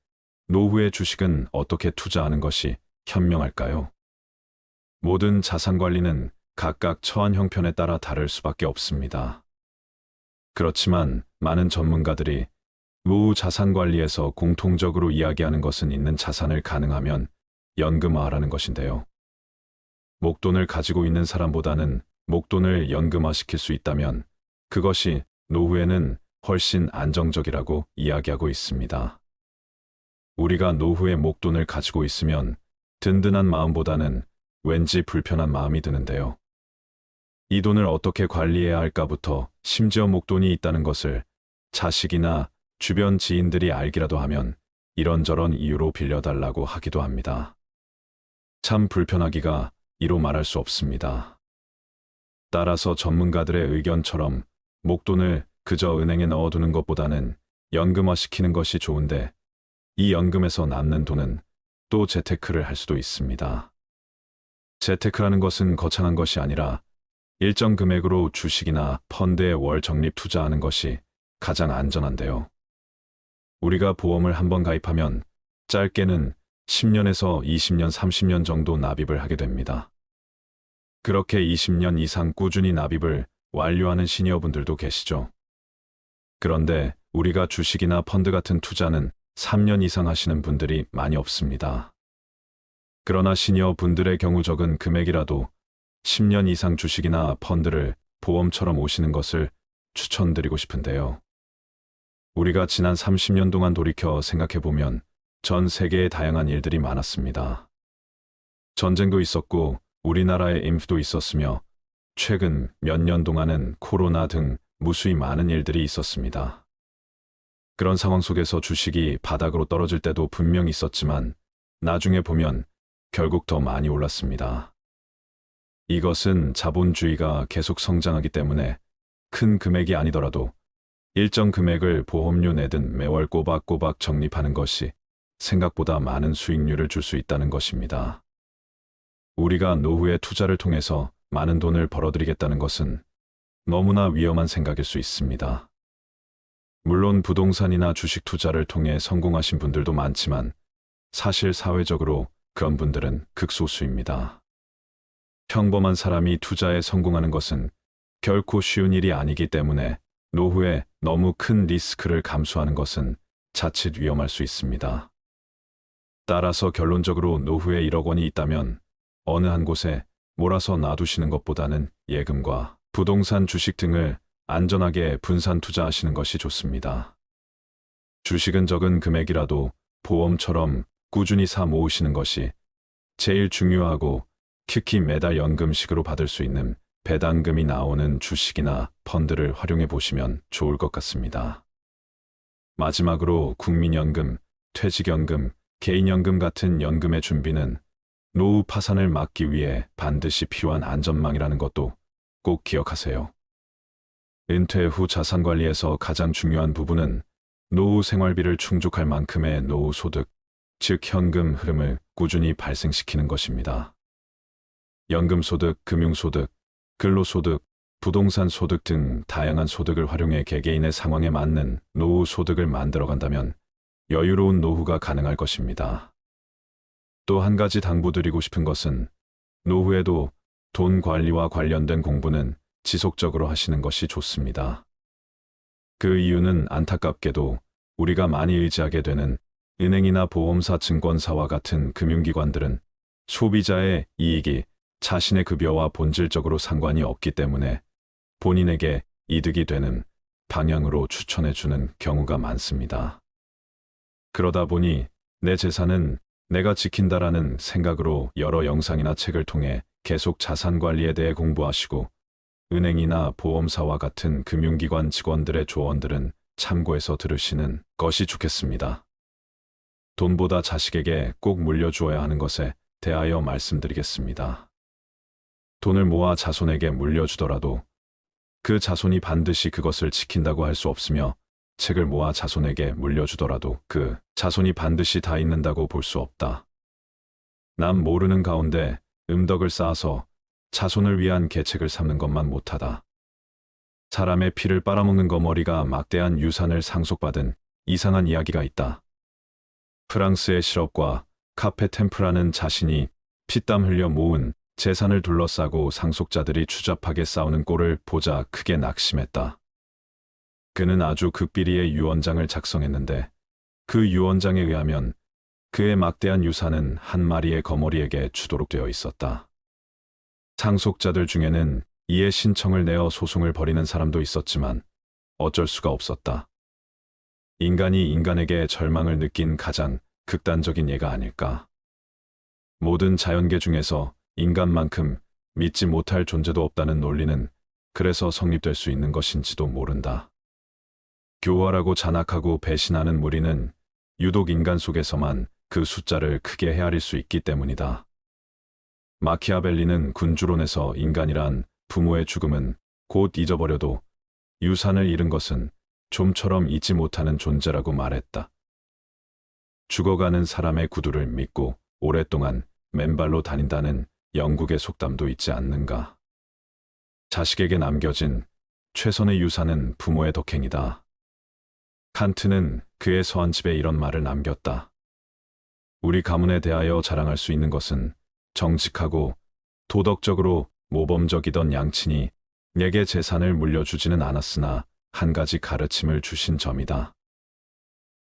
노후의 주식은 어떻게 투자하는 것이 현명할까요? 모든 자산 관리는 각각 처한 형편에 따라 다를 수밖에 없습니다. 그렇지만 많은 전문가들이 노후 자산 관리에서 공통적으로 이야기하는 것은 있는 자산을 가능하면 연금화하라는 것인데요. 목돈을 가지고 있는 사람보다는 목돈을 연금화시킬 수 있다면 그것이 노후에는 훨씬 안정적이라고 이야기하고 있습니다. 우리가 노후에 목돈을 가지고 있으면 든든한 마음보다는 왠지 불편한 마음이 드는데요. 이 돈을 어떻게 관리해야 할까부터 심지어 목돈이 있다는 것을 자식이나 주변 지인들이 알기라도 하면 이런저런 이유로 빌려달라고 하기도 합니다. 참 불편하기가 이로 말할 수 없습니다. 따라서 전문가들의 의견처럼 목돈을 그저 은행에 넣어두는 것보다는 연금화시키는 것이 좋은데 이 연금에서 남는 돈은 또 재테크를 할 수도 있습니다. 재테크라는 것은 거창한 것이 아니라 일정 금액으로 주식이나 펀드에 월 적립 투자하는 것이 가장 안전한데요. 우리가 보험을 한번 가입하면 짧게는 10년에서 20년, 30년 정도 납입을 하게 됩니다. 그렇게 20년 이상 꾸준히 납입을 완료하는 시니어분들도 계시죠. 그런데 우리가 주식이나 펀드 같은 투자는 3년 이상 하시는 분들이 많이 없습니다. 그러나 시니어분들의 경우 적은 금액이라도 10년 이상 주식이나 펀드를 보험처럼 오시는 것을 추천드리고 싶은데요. 우리가 지난 30년 동안 돌이켜 생각해보면 전 세계에 다양한 일들이 많았습니다. 전쟁도 있었고 우리나라에 인프도 있었으며 최근 몇 년 동안은 코로나 등 무수히 많은 일들이 있었습니다. 그런 상황 속에서 주식이 바닥으로 떨어질 때도 분명 있었지만 나중에 보면 결국 더 많이 올랐습니다. 이것은 자본주의가 계속 성장하기 때문에 큰 금액이 아니더라도 일정 금액을 보험료 내든 매월 꼬박꼬박 적립하는 것이 생각보다 많은 수익률을 줄 수 있다는 것입니다. 우리가 노후에 투자를 통해서 많은 돈을 벌어들이겠다는 것은 너무나 위험한 생각일 수 있습니다. 물론 부동산이나 주식 투자를 통해 성공하신 분들도 많지만 사실 사회적으로 그런 분들은 극소수입니다. 평범한 사람이 투자에 성공하는 것은 결코 쉬운 일이 아니기 때문에 노후에 너무 큰 리스크를 감수하는 것은 자칫 위험할 수 있습니다. 따라서 결론적으로 노후에 1억 원이 있다면 어느 한 곳에 몰아서 놔두시는 것보다는 예금과 부동산 주식 등을 안전하게 분산 투자하시는 것이 좋습니다. 주식은 적은 금액이라도 보험처럼 꾸준히 사 모으시는 것이 제일 중요하고, 특히 매달 연금식으로 받을 수 있는 배당금이 나오는 주식이나 펀드를 활용해 보시면 좋을 것 같습니다. 마지막으로 국민연금, 퇴직연금, 개인연금 같은 연금의 준비는 노후 파산을 막기 위해 반드시 필요한 안전망이라는 것도 꼭 기억하세요. 은퇴 후 자산 관리에서 가장 중요한 부분은 노후 생활비를 충족할 만큼의 노후 소득, 즉 현금 흐름을 꾸준히 발생시키는 것입니다. 연금 소득, 금융 소득, 근로 소득, 부동산 소득 등 다양한 소득을 활용해 개개인의 상황에 맞는 노후 소득을 만들어간다면 여유로운 노후가 가능할 것입니다. 또 한 가지 당부드리고 싶은 것은 노후에도 돈 관리와 관련된 공부는 지속적으로 하시는 것이 좋습니다. 그 이유는 안타깝게도 우리가 많이 의지하게 되는 은행이나 보험사, 증권사와 같은 금융기관들은 소비자의 이익이 자신의 급여와 본질적으로 상관이 없기 때문에 본인에게 이득이 되는 방향으로 추천해주는 경우가 많습니다. 그러다 보니 내 재산은 내가 지킨다라는 생각으로 여러 영상이나 책을 통해 계속 자산 관리에 대해 공부하시고, 은행이나 보험사와 같은 금융기관 직원들의 조언들은 참고해서 들으시는 것이 좋겠습니다. 돈보다 자식에게 꼭 물려주어야 하는 것에 대하여 말씀드리겠습니다. 돈을 모아 자손에게 물려주더라도 그 자손이 반드시 그것을 지킨다고 할 수 없으며, 책을 모아 자손에게 물려주더라도 그 자손이 반드시 다 읽는다고 볼 수 없다. 남 모르는 가운데 음덕을 쌓아서 자손을 위한 계책을 삼는 것만 못하다. 사람의 피를 빨아먹는 거머리가 막대한 유산을 상속받은 이상한 이야기가 있다. 프랑스의 실업과 카페 템프라는 자신이 피땀 흘려 모은 재산을 둘러싸고 상속자들이 추잡하게 싸우는 꼴을 보자 크게 낙심했다. 그는 아주 극비리의 유언장을 작성했는데 그 유언장에 의하면 그의 막대한 유산은 한 마리의 거머리에게 주도록 되어 있었다. 상속자들 중에는 이에 신청을 내어 소송을 벌이는 사람도 있었지만 어쩔 수가 없었다. 인간이 인간에게 절망을 느낀 가장 극단적인 예가 아닐까. 모든 자연계 중에서 인간만큼 믿지 못할 존재도 없다는 논리는 그래서 성립될 수 있는 것인지도 모른다. 교활하고 잔악하고 배신하는 무리는 유독 인간 속에서만 그 숫자를 크게 헤아릴 수 있기 때문이다. 마키아벨리는 군주론에서 인간이란 부모의 죽음은 곧 잊어버려도 유산을 잃은 것은 좀처럼 잊지 못하는 존재라고 말했다. 죽어가는 사람의 구두를 믿고 오랫동안 맨발로 다닌다는 영국의 속담도 있지 않는가. 자식에게 남겨진 최선의 유산은 부모의 덕행이다. 칸트는 그의 서한집에 이런 말을 남겼다. 우리 가문에 대하여 자랑할 수 있는 것은 정직하고 도덕적으로 모범적이던 양친이 내게 재산을 물려주지는 않았으나 한 가지 가르침을 주신 점이다.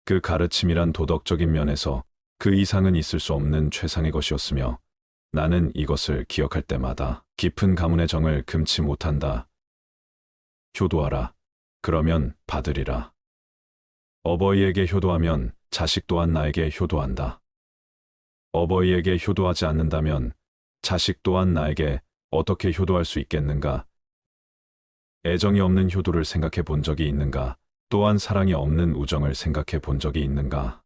그 가르침이란 도덕적인 면에서 그 이상은 있을 수 없는 최상의 것이었으며 나는 이것을 기억할 때마다 깊은 가문의 정을 금치 못한다. 효도하라. 그러면 받으리라. 어버이에게 효도하면 자식 또한 나에게 효도한다. 어버이에게 효도하지 않는다면 자식 또한 나에게 어떻게 효도할 수 있겠는가? 애정이 없는 효도를 생각해 본 적이 있는가? 또한 사랑이 없는 우정을 생각해 본 적이 있는가?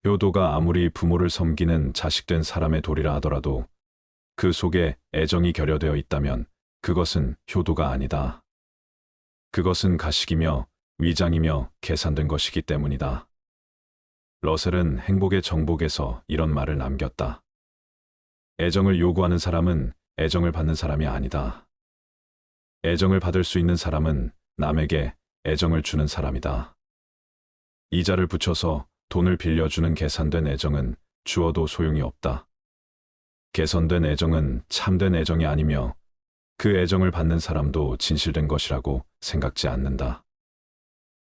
효도가 아무리 부모를 섬기는 자식된 사람의 도리라 하더라도 그 속에 애정이 결여되어 있다면 그것은 효도가 아니다. 그것은 가식이며 위장이며 계산된 것이기 때문이다. 러셀은 행복의 정복에서 이런 말을 남겼다. 애정을 요구하는 사람은 애정을 받는 사람이 아니다. 애정을 받을 수 있는 사람은 남에게 애정을 주는 사람이다. 이자를 붙여서 돈을 빌려주는 계산된 애정은 주어도 소용이 없다. 개선된 애정은 참된 애정이 아니며 그 애정을 받는 사람도 진실된 것이라고 생각지 않는다.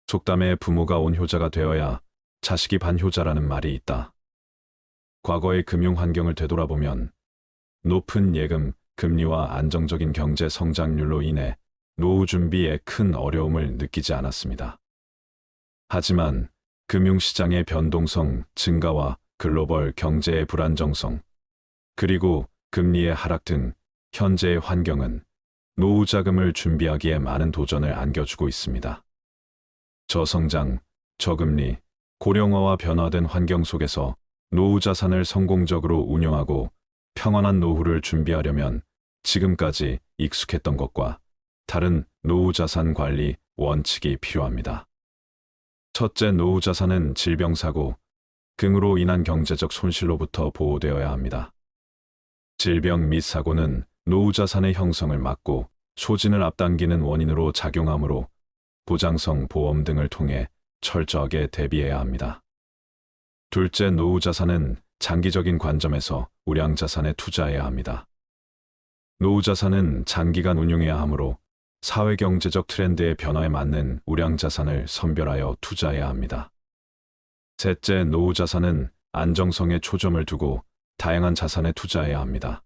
속담에 부모가 온효자가 되어야 자식이 반효자라는 말이 있다. 과거의 금융 환경을 되돌아보면 높은 예금, 금리와 안정적인 경제 성장률로 인해 노후 준비에 큰 어려움을 느끼지 않았습니다. 하지만 금융시장의 변동성 증가와 글로벌 경제의 불안정성, 그리고 금리의 하락 등 현재의 환경은 노후 자금을 준비하기에 많은 도전을 안겨주고 있습니다. 저성장, 저금리, 고령화와 변화된 환경 속에서 노후 자산을 성공적으로 운용하고 평안한 노후를 준비하려면 지금까지 익숙했던 것과 다른 노후 자산 관리 원칙이 필요합니다. 첫째, 노후 자산은 질병사고, 등으로 인한 경제적 손실로부터 보호되어야 합니다. 질병 및 사고는 노후 자산의 형성을 막고 소진을 앞당기는 원인으로 작용하므로 보장성 보험 등을 통해 철저하게 대비해야 합니다. 둘째, 노후 자산은 장기적인 관점에서 우량 자산에 투자해야 합니다. 노후 자산은 장기간 운용해야 하므로 사회경제적 트렌드의 변화에 맞는 우량 자산을 선별하여 투자해야 합니다. 셋째, 노후 자산은 안정성에 초점을 두고 다양한 자산에 투자해야 합니다.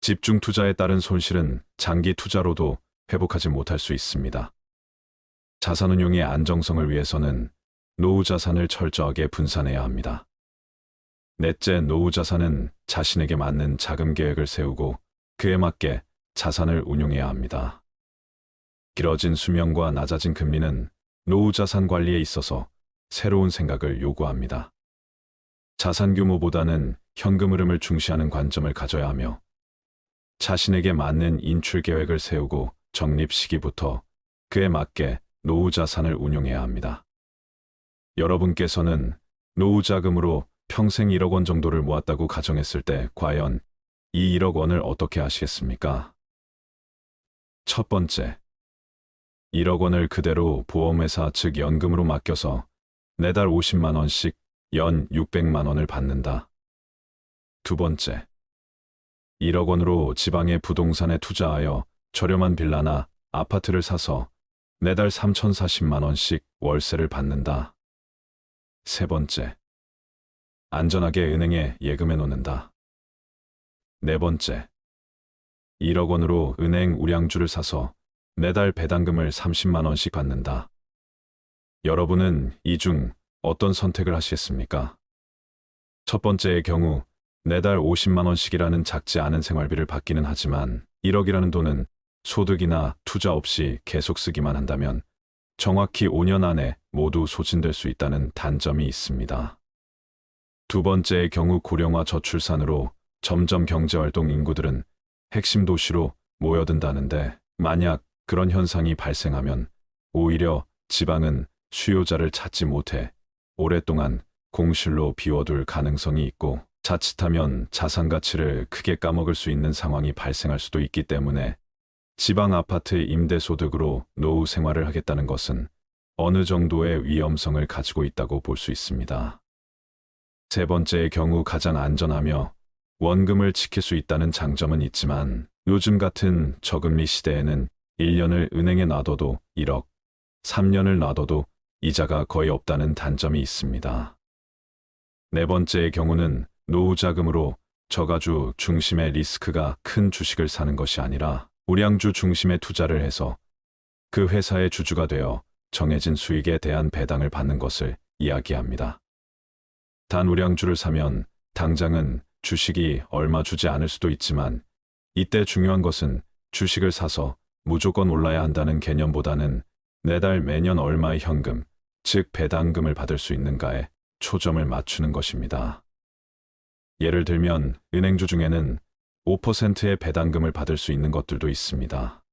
집중 투자에 따른 손실은 장기 투자로도 회복하지 못할 수 있습니다. 자산 운용의 안정성을 위해서는 노후 자산을 철저하게 분산해야 합니다. 넷째, 노후 자산은 자신에게 맞는 자금 계획을 세우고 그에 맞게 자산을 운용해야 합니다. 길어진 수명과 낮아진 금리는 노후 자산 관리에 있어서 새로운 생각을 요구합니다. 자산 규모보다는 현금 흐름을 중시하는 관점을 가져야 하며 자신에게 맞는 인출 계획을 세우고 적립 시기부터 그에 맞게 노후 자산을 운용해야 합니다. 여러분께서는 노후 자금으로 평생 1억 원 정도를 모았다고 가정했을 때 과연 이 1억 원을 어떻게 하시겠습니까? 첫 번째, 1억 원을 그대로 보험회사 즉 연금으로 맡겨서 매달 50만 원씩 연 600만 원을 받는다. 두 번째, 1억 원으로 지방의 부동산에 투자하여 저렴한 빌라나 아파트를 사서 매달 3,040만 원씩 월세를 받는다. 세 번째, 안전하게 은행에 예금해 놓는다. 네 번째, 1억 원으로 은행 우량주를 사서 매달 배당금을 30만 원씩 받는다. 여러분은 이 중 어떤 선택을 하시겠습니까? 첫 번째의 경우 매달 50만 원씩이라는 작지 않은 생활비를 받기는 하지만 1억이라는 돈은 소득이나 투자 없이 계속 쓰기만 한다면 정확히 5년 안에 모두 소진될 수 있다는 단점이 있습니다. 두 번째의 경우 고령화 저출산으로 점점 경제활동 인구들은 핵심 도시로 모여든다는데 만약 그런 현상이 발생하면 오히려 지방은 수요자를 찾지 못해 오랫동안 공실로 비워둘 가능성이 있고 자칫하면 자산 가치를 크게 까먹을 수 있는 상황이 발생할 수도 있기 때문에 지방 아파트 임대소득으로 노후 생활을 하겠다는 것은 어느 정도의 위험성을 가지고 있다고 볼 수 있습니다. 세 번째의 경우 가장 안전하며 원금을 지킬 수 있다는 장점은 있지만 요즘 같은 저금리 시대에는 1년을 은행에 놔둬도 1억, 3년을 놔둬도 이자가 거의 없다는 단점이 있습니다. 네 번째의 경우는 노후 자금으로 저가주 중심의 리스크가 큰 주식을 사는 것이 아니라 우량주 중심의 투자를 해서 그 회사의 주주가 되어 정해진 수익에 대한 배당을 받는 것을 이야기합니다. 단 우량주를 사면 당장은 주식이 얼마 주지 않을 수도 있지만 이때 중요한 것은 주식을 사서 무조건 올라야 한다는 개념보다는 매달 매년 얼마의 현금, 즉 배당금을 받을 수 있는가에 초점을 맞추는 것입니다. 예를 들면 은행주 중에는 5%의 배당금을 받을 수 있는 것들도 있습니다.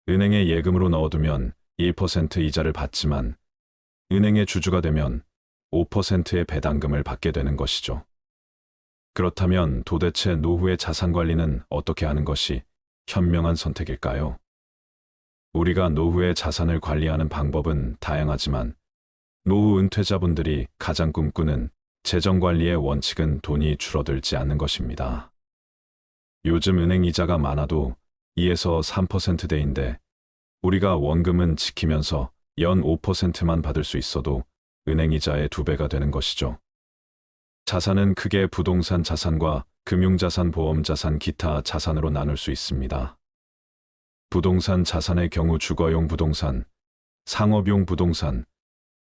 은행에 예금으로 넣어두면 1% 이자를 받지만 은행의 주주가 되면 5%의 배당금을 받게 되는 것이죠. 그렇다면 도대체 노후의 자산 관리는 어떻게 하는 것이 현명한 선택일까요? 우리가 노후의 자산을 관리하는 방법은 다양하지만 노후 은퇴자분들이 가장 꿈꾸는 재정관리의 원칙은 돈이 줄어들지 않는 것입니다. 요즘 은행 이자가 많아도 2에서 3%대인데 우리가 원금은 지키면서 연 5%만 받을 수 있어도 은행 이자의 2배가 되는 것이죠. 자산은 크게 부동산 자산과 금융자산, 보험자산, 기타 자산으로 나눌 수 있습니다. 부동산 자산의 경우 주거용 부동산, 상업용 부동산,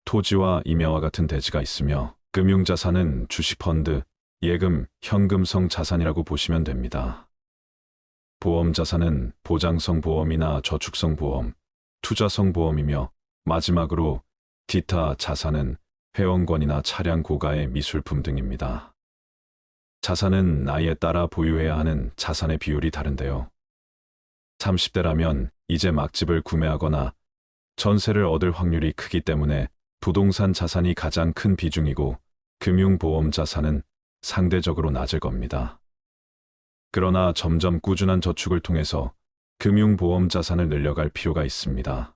토지와 임야와 같은 대지가 있으며 금융자산은 주식펀드, 예금, 현금성 자산이라고 보시면 됩니다. 보험자산은 보장성 보험이나 저축성 보험, 투자성 보험이며 마지막으로 기타 자산은 회원권이나 차량 고가의 미술품 등입니다. 자산은 나이에 따라 보유해야 하는 자산의 비율이 다른데요. 30대라면 이제 막 집을 구매하거나 전세를 얻을 확률이 크기 때문에 부동산 자산이 가장 큰 비중이고 금융보험 자산은 상대적으로 낮을 겁니다. 그러나 점점 꾸준한 저축을 통해서 금융보험 자산을 늘려갈 필요가 있습니다.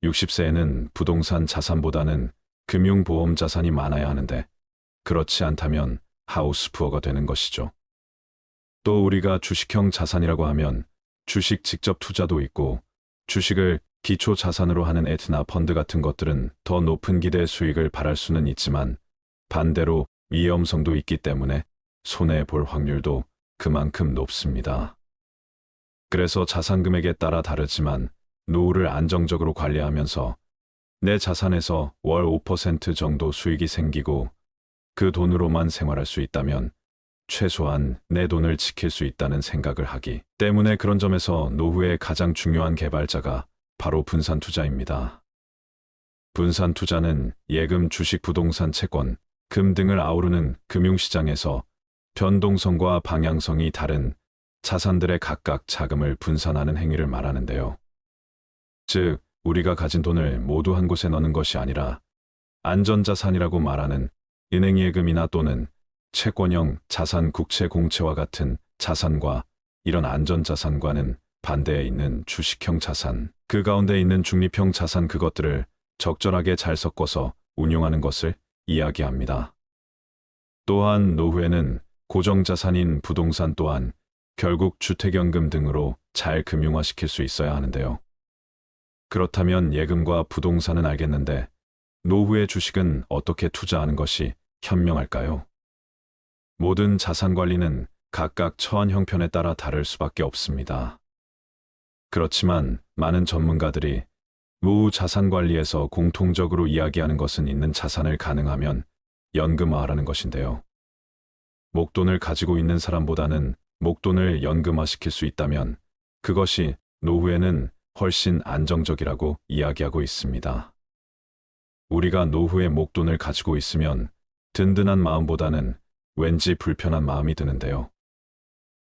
60세에는 부동산 자산보다는 금융보험 자산이 많아야 하는데 그렇지 않다면 하우스푸어가 되는 것이죠. 또 우리가 주식형 자산이라고 하면 주식 직접 투자도 있고 주식을 기초 자산으로 하는 에트나 펀드 같은 것들은 더 높은 기대 수익을 바랄 수는 있지만 반대로 위험성도 있기 때문에 손해볼 확률도 그만큼 높습니다. 그래서 자산 금액에 따라 다르지만 노후를 안정적으로 관리하면서 내 자산에서 월 5% 정도 수익이 생기고 그 돈으로만 생활할 수 있다면 최소한 내 돈을 지킬 수 있다는 생각을 하기 때문에 그런 점에서 노후의 가장 중요한 개발자가 바로 분산 투자입니다. 분산 투자는 예금, 주식, 부동산, 채권, 금 등을 아우르는 금융시장에서 변동성과 방향성이 다른 자산들의 각각 자금을 분산하는 행위를 말하는데요. 즉, 우리가 가진 돈을 모두 한 곳에 넣는 것이 아니라 안전자산이라고 말하는 은행 예금이나 또는 채권형 자산, 국채, 공채와 같은 자산과 이런 안전자산과는 반대에 있는 주식형 자산, 그 가운데 있는 중립형 자산, 그것들을 적절하게 잘 섞어서 운용하는 것을 이야기합니다. 또한 노후에는 고정자산인 부동산 또한 결국 주택연금 등으로 잘 금융화시킬 수 있어야 하는데요. 그렇다면 예금과 부동산은 알겠는데 노후의 주식은 어떻게 투자하는 것이 현명할까요? 모든 자산 관리는 각각 처한 형편에 따라 다를 수밖에 없습니다. 그렇지만 많은 전문가들이 노후 자산 관리에서 공통적으로 이야기하는 것은 있는 자산을 가능하면 연금화하라는 것인데요. 목돈을 가지고 있는 사람보다는 목돈을 연금화시킬 수 있다면 그것이 노후에는 훨씬 안정적이라고 이야기하고 있습니다. 우리가 노후에 목돈을 가지고 있으면 든든한 마음보다는 왠지 불편한 마음이 드는데요.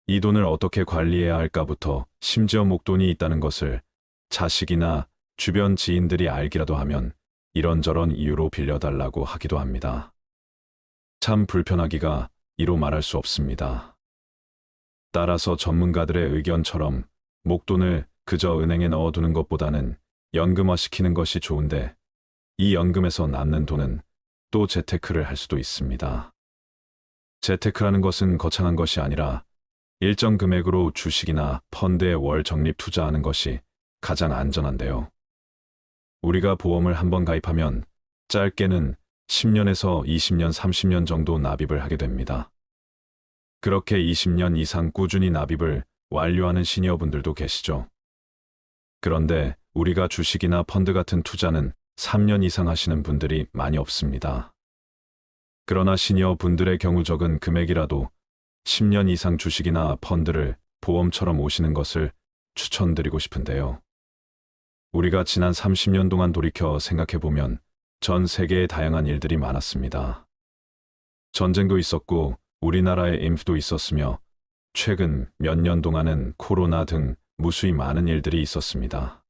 이 돈을 어떻게 관리해야 할까부터 심지어 목돈이 있다는 것을 자식이나 주변 지인들이 알기라도 하면 이런저런 이유로 빌려달라고 하기도 합니다. 참 불편하기가 이로 말할 수 없습니다. 따라서 전문가들의 의견처럼 목돈을 그저 은행에 넣어두는 것보다는 연금화시키는 것이 좋은데 이 연금에서 남는 돈은 또 재테크를 할 수도 있습니다. 재테크라는 것은 거창한 것이 아니라 일정 금액으로 주식이나 펀드에 월 적립 투자하는 것이 가장 안전한데요. 우리가 보험을 한번 가입하면 짧게는 10년에서 20년, 30년 정도 납입을 하게 됩니다. 그렇게 20년 이상 꾸준히 납입을 완료하는 시니어분들도 계시죠. 그런데 우리가 주식이나 펀드 같은 투자는 3년 이상 하시는 분들이 많이 없습니다. 그러나 시니어 분들의 경우 적은 금액이라도 10년 이상 주식이나 펀드를 보험처럼 오시는 것을 추천드리고 싶은데요. 우리가 지난 30년 동안 돌이켜 생각해보면 전 세계에 다양한 일들이 많았습니다. 전쟁도 있었고 우리나라에 인프도 있었으며 최근 몇 년 동안은 코로나 등 무수히 많은 일들이 있었습니다.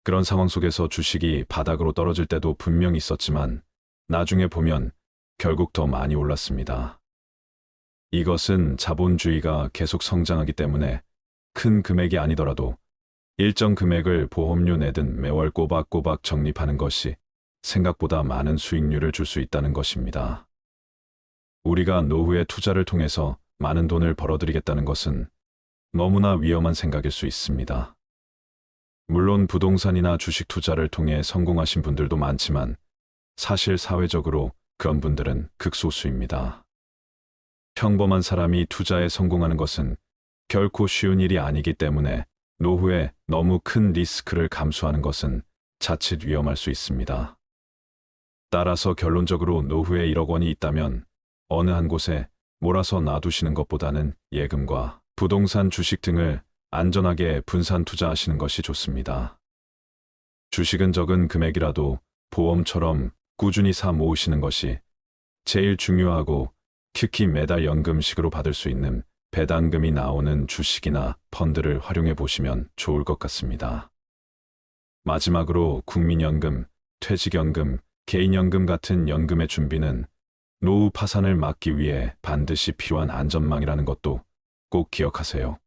그런 상황 속에서 주식이 바닥으로 떨어질 때도 분명 있었지만 나중에 보면 결국 더 많이 올랐습니다. 이것은 자본주의가 계속 성장하기 때문에 큰 금액이 아니더라도 일정 금액을 보험료 내듯 매월 꼬박꼬박 적립하는 것이 생각보다 많은 수익률을 줄 수 있다는 것입니다. 우리가 노후의 투자를 통해서 많은 돈을 벌어들이겠다는 것은 너무나 위험한 생각일 수 있습니다. 물론 부동산이나 주식 투자를 통해 성공하신 분들도 많지만 사실 사회적으로 그런 분들은 극소수입니다. 평범한 사람이 투자에 성공하는 것은 결코 쉬운 일이 아니기 때문에 노후에 너무 큰 리스크를 감수하는 것은 자칫 위험할 수 있습니다. 따라서 결론적으로 노후에 1억 원이 있다면 어느 한 곳에 몰아서 놔두시는 것보다는 예금과 부동산, 주식 등을 안전하게 분산 투자하시는 것이 좋습니다. 주식은 적은 금액이라도 보험처럼 꾸준히 사 모으시는 것이 제일 중요하고, 특히 매달 연금식으로 받을 수 있는 배당금이 나오는 주식이나 펀드를 활용해 보시면 좋을 것 같습니다. 마지막으로 국민연금, 퇴직연금, 개인연금 같은 연금의 준비는 노후 파산을 막기 위해 반드시 필요한 안전망이라는 것도 꼭 기억하세요.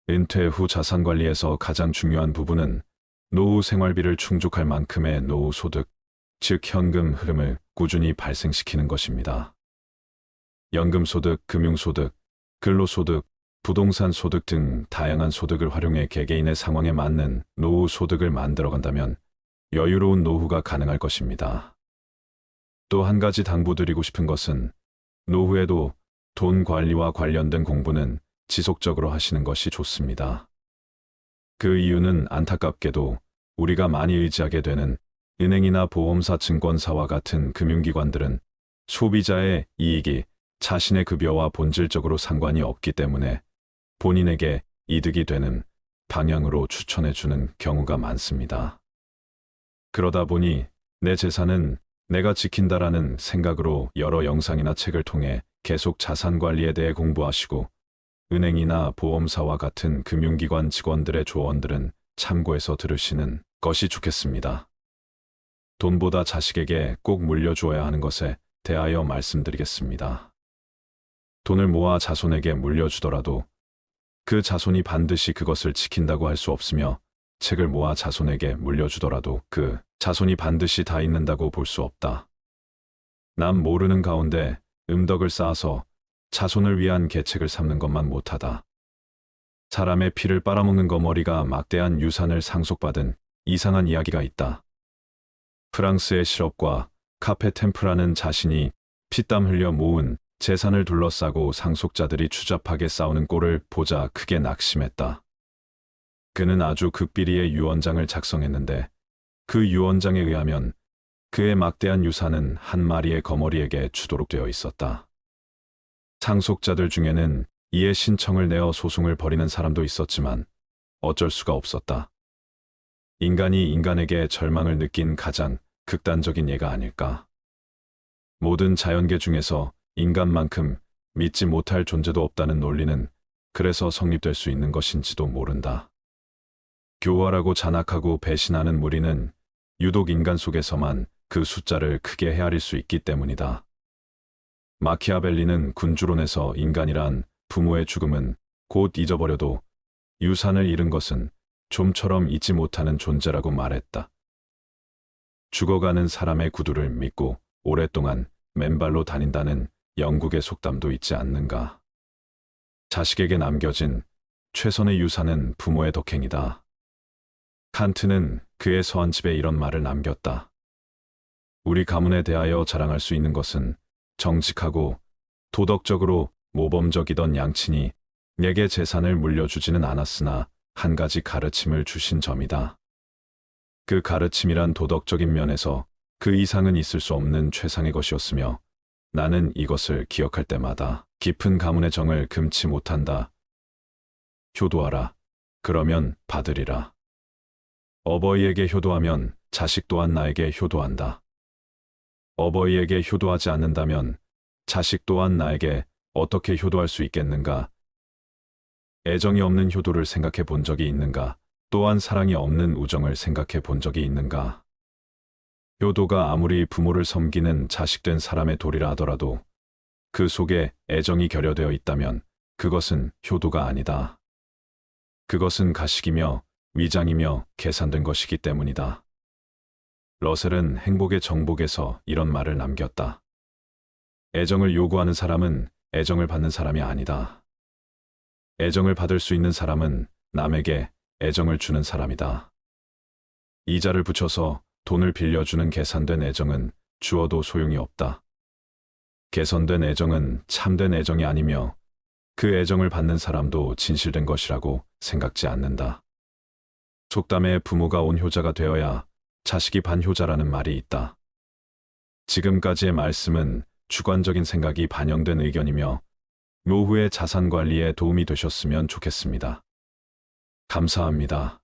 은퇴 후 자산 관리에서 가장 중요한 부분은 노후 생활비를 충족할 만큼의 노후 소득, 즉 현금 흐름을 꾸준히 발생시키는 것입니다. 연금소득, 금융소득, 근로소득, 부동산 소득 등 다양한 소득을 활용해 개개인의 상황에 맞는 노후 소득을 만들어간다면 여유로운 노후가 가능할 것입니다. 또 한 가지 당부드리고 싶은 것은 노후에도 돈 관리와 관련된 공부는 지속적으로 하시는 것이 좋습니다. 그 이유는 안타깝게도 우리가 많이 의지하게 되는 은행이나 보험사, 증권사와 같은 금융기관들은 소비자의 이익이 자신의 급여와 본질적으로 상관이 없기 때문에 본인에게 이득이 되는 방향으로 추천해주는 경우가 많습니다. 그러다 보니 내 재산은 내가 지킨다라는 생각으로 여러 영상이나 책을 통해 계속 자산 관리에 대해 공부하시고, 은행이나 보험사와 같은 금융기관 직원들의 조언들은 참고해서 들으시는 것이 좋겠습니다. 돈보다 자식에게 꼭 물려주어야 하는 것에 대하여 말씀드리겠습니다. 돈을 모아 자손에게 물려주더라도 그 자손이 반드시 그것을 지킨다고 할 수 없으며, 책을 모아 자손에게 물려주더라도 그 자손이 반드시 다 읽는다고 볼 수 없다. 남 모르는 가운데 음덕을 쌓아서 자손을 위한 계책을 삼는 것만 못하다. 사람의 피를 빨아먹는 거머리가 막대한 유산을 상속받은 이상한 이야기가 있다. 프랑스의 실업과 카페 템프라는 자신이 피땀 흘려 모은 재산을 둘러싸고 상속자들이 추잡하게 싸우는 꼴을 보자 크게 낙심했다. 그는 아주 극비리의 유언장을 작성했는데 그 유언장에 의하면 그의 막대한 유산은 한 마리의 거머리에게 주도록 되어 있었다. 상속자들 중에는 이에 신청을 내어 소송을 벌이는 사람도 있었지만 어쩔 수가 없었다. 인간이 인간에게 절망을 느낀 가장 극단적인 예가 아닐까. 모든 자연계 중에서 인간만큼 믿지 못할 존재도 없다는 논리는 그래서 성립될 수 있는 것인지도 모른다. 교활하고 잔악하고 배신하는 무리는 유독 인간 속에서만 그 숫자를 크게 헤아릴 수 있기 때문이다. 마키아벨리는 군주론에서 인간이란 부모의 죽음은 곧 잊어버려도 유산을 잃은 것은 좀처럼 잊지 못하는 존재라고 말했다. 죽어가는 사람의 구두를 믿고 오랫동안 맨발로 다닌다는 영국의 속담도 있지 않는가. 자식에게 남겨진 최선의 유산은 부모의 덕행이다. 칸트는 그의 서한집에 이런 말을 남겼다. 우리 가문에 대하여 자랑할 수 있는 것은 정직하고 도덕적으로 모범적이던 양친이 내게 재산을 물려주지는 않았으나 한 가지 가르침을 주신 점이다. 그 가르침이란 도덕적인 면에서 그 이상은 있을 수 없는 최상의 것이었으며 나는 이것을 기억할 때마다 깊은 가문의 정을 금치 못한다. 효도하라. 그러면 받으리라. 어버이에게 효도하면 자식 또한 나에게 효도한다. 어버이에게 효도하지 않는다면 자식 또한 나에게 어떻게 효도할 수 있겠는가? 애정이 없는 효도를 생각해 본 적이 있는가? 또한 사랑이 없는 우정을 생각해 본 적이 있는가? 효도가 아무리 부모를 섬기는 자식된 사람의 도리라 하더라도 그 속에 애정이 결여되어 있다면 그것은 효도가 아니다. 그것은 가식이며 위장이며 계산된 것이기 때문이다. 러셀은 행복의 정복에서 이런 말을 남겼다. 애정을 요구하는 사람은 애정을 받는 사람이 아니다. 애정을 받을 수 있는 사람은 남에게 애정을 주는 사람이다. 이자를 붙여서 돈을 빌려주는 계산된 애정은 주어도 소용이 없다. 개선된 애정은 참된 애정이 아니며 그 애정을 받는 사람도 진실된 것이라고 생각지 않는다. 속담에 부모가 온효자가 되어야 자식이 반효자라는 말이 있다. 지금까지의 말씀은 주관적인 생각이 반영된 의견이며 노후의 자산 관리에 도움이 되셨으면 좋겠습니다. 감사합니다.